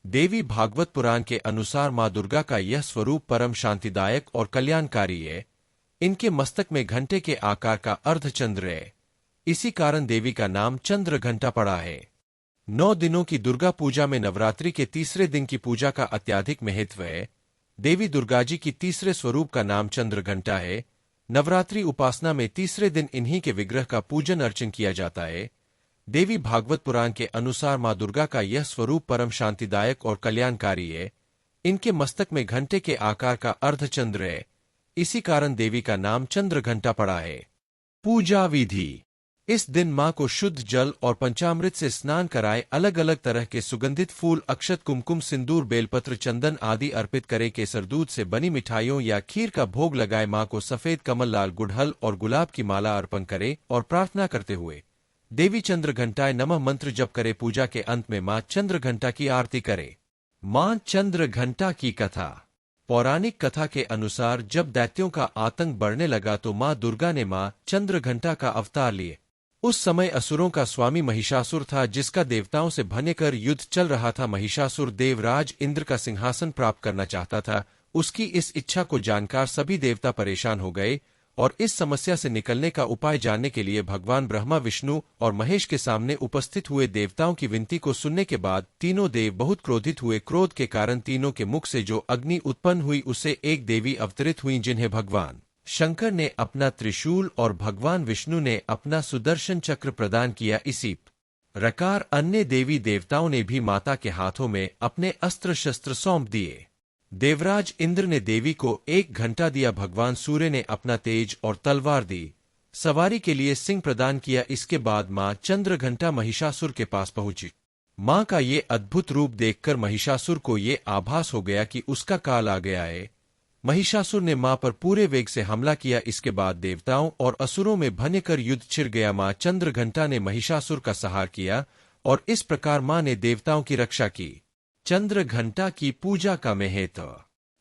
देवी भागवत पुराण के अनुसार माँ दुर्गा का यह स्वरूप परम शांतिदायक और कल्याणकारी है। इनके मस्तक में घंटे के आकार का अर्धचंद्र है। इसी कारण देवी का नाम चंद्र घंटा पड़ा है। 9 दिनों की दुर्गा पूजा में नवरात्रि के तीसरे दिन की पूजा का अत्यधिक महत्व है। देवी दुर्गा जी की तीसरे स्वरूप का नाम चंद्र घंटा है। नवरात्रि उपासना में तीसरे दिन इन्हीं के विग्रह का पूजन अर्चन किया जाता है। देवी भागवत पुराण के अनुसार माँ दुर्गा का यह स्वरूप परम शांतिदायक और कल्याणकारी है। इनके मस्तक में घंटे के आकार का अर्धचंद्र है। इसी कारण देवी का नाम चंद्र घंटा पड़ा है। पूजा विधि। इस दिन माँ को शुद्ध जल और पंचामृत से स्नान कराए, अलग अलग तरह के सुगंधित फूल, अक्षत, कुमकुम, सिंदूर, बेलपत्र, चंदन आदि अर्पित करे, केसर दूध से बनी मिठाइयों या खीर का भोग लगाए, माँ को सफेद कमल, लाल गुड़हल और गुलाब की माला अर्पण करे और प्रार्थना करते हुए देवी चंद्र घंटाए नमः मंत्र जप करे। पूजा के अंत में माँ चंद्र घंटा की आरती करे। माँ चंद्र घंटा की कथा। पौराणिक कथा के अनुसार जब दैत्यों का आतंक बढ़ने लगा तो माँ दुर्गा ने माँ चंद्र घंटा का अवतार लिए। उस समय असुरों का स्वामी महिषासुर था, जिसका देवताओं से भयंकर युद्ध चल रहा था। महिषासुर देवराज इंद्र का सिंहासन प्राप्त करना चाहता था। उसकी इस इच्छा को जानकर सभी देवता परेशान हो गए और इस समस्या से निकलने का उपाय जानने के लिए भगवान ब्रह्मा, विष्णु और महेश के सामने उपस्थित हुए। देवताओं की विनती को सुनने के बाद तीनों देव बहुत क्रोधित हुए। क्रोध के कारण तीनों के मुख से जो अग्नि उत्पन्न हुई, उससे एक देवी अवतरित हुई, जिन्हें भगवान शंकर ने अपना त्रिशूल और भगवान विष्णु ने अपना सुदर्शन चक्र प्रदान किया। इसी प्रकार अन्य देवी देवताओं ने भी माता के हाथों में अपने अस्त्र शस्त्र सौंप दिए। देवराज इंद्र ने देवी को 1 घंटा दिया। भगवान सूर्य ने अपना तेज और तलवार दी। सवारी के लिए सिंह प्रदान किया। इसके बाद मां चंद्र घंटा महिषासुर के पास पहुंची। मां का ये अद्भुत रूप देखकर महिषासुर को ये आभास हो गया कि उसका काल आ गया है। महिषासुर ने मां पर पूरे वेग से हमला किया। इसके बाद देवताओं और असुरों में भयंकर युद्ध छिड़ गया। मां चंद्र घंटा ने महिषासुर का संहार किया और इस प्रकार मां ने देवताओं की रक्षा की। चंद्र घंटा की पूजा का महत्व।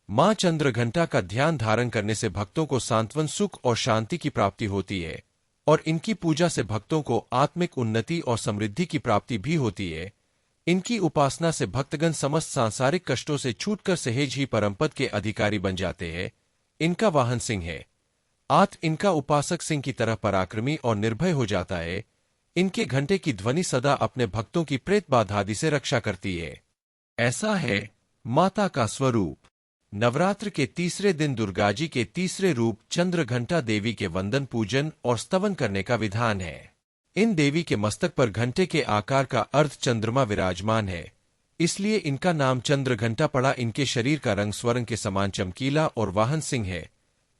मां चंद्र घंटा का ध्यान धारण करने से भक्तों को सांत्वन, सुख और शांति की प्राप्ति होती है और इनकी पूजा से भक्तों को आत्मिक उन्नति और समृद्धि की प्राप्ति भी होती है। इनकी उपासना से भक्तगण समस्त सांसारिक कष्टों से छूटकर सहज ही परमपद के अधिकारी बन जाते हैं। इनका वाहन सिंह है। इनका उपासक सिंह की तरह पराक्रमी और निर्भय हो जाता है। इनके घंटे की ध्वनि सदा अपने भक्तों की प्रेत बाधा आदि से रक्षा करती है। ऐसा है माता का स्वरूप। नवरात्र के तीसरे दिन दुर्गाजी के तीसरे रूप चंद्र घंटा देवी के वंदन, पूजन और स्तवन करने का विधान है। इन देवी के मस्तक पर घंटे के आकार का अर्ध चंद्रमा विराजमान है, इसलिए इनका नाम चंद्र घंटा पड़ा। इनके शरीर का रंग स्वर्ण के समान चमकीला और वाहन सिंह है।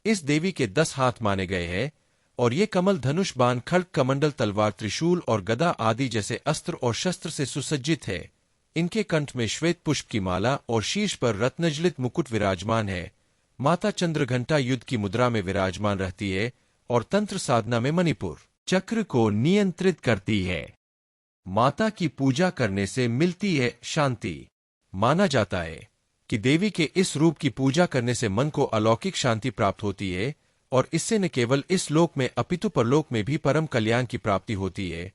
इस देवी के 10 हाथ माने गए हैं और ये कमल, धनुष, बाण, खड्ग, कमंडल, तलवार, त्रिशूल और गदा आदि जैसे अस्त्र और शस्त्र से सुसज्जित है। इनके कंठ में श्वेत पुष्प की माला और शीर्ष पर रत्नजलित मुकुट विराजमान है। माता चंद्र घंटा युद्ध की मुद्रा में विराजमान रहती है और तंत्र साधना में मणिपुर चक्र को नियंत्रित करती है। माता की पूजा करने से मिलती है शांति। माना जाता है कि देवी के इस रूप की पूजा करने से मन को अलौकिक शांति प्राप्त होती है और इससे न केवल इस लोक में अपितु परलोक में भी परम कल्याण की प्राप्ति होती है।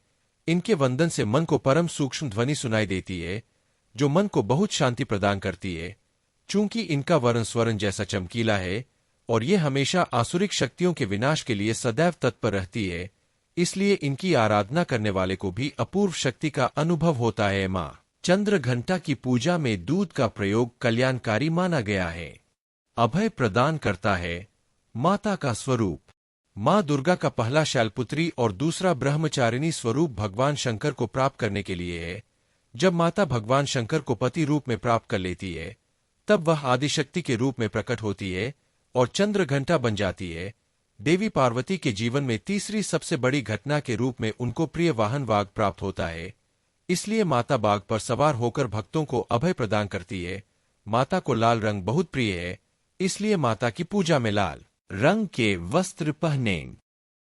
इनके वंदन से मन को परम सूक्ष्म ध्वनि सुनाई देती है, जो मन को बहुत शांति प्रदान करती है। चूंकि इनका वर्ण स्वर्ण जैसा चमकीला है और ये हमेशा आसुरिक शक्तियों के विनाश के लिए सदैव तत्पर रहती है, इसलिए इनकी आराधना करने वाले को भी अपूर्व शक्ति का अनुभव होता है। मां चंद्र घंटा की पूजा में दूध का प्रयोग कल्याणकारी माना गया है। अभय प्रदान करता है। माता का स्वरूप। मां दुर्गा का पहला शैलपुत्री और दूसरा ब्रह्मचारिणी स्वरूप भगवान शंकर को प्राप्त करने के लिए है। जब माता भगवान शंकर को पति रूप में प्राप्त कर लेती है, तब वह आदिशक्ति के रूप में प्रकट होती है और चंद्र घंटा बन जाती है। देवी पार्वती के जीवन में तीसरी सबसे बड़ी घटना के रूप में उनको प्रिय वाहन वाघ प्राप्त होता है। इसलिए माता बाघ पर सवार होकर भक्तों को अभय प्रदान करती है। माता को लाल रंग बहुत प्रिय है, इसलिए माता की पूजा में लाल रंग के वस्त्र पहनें।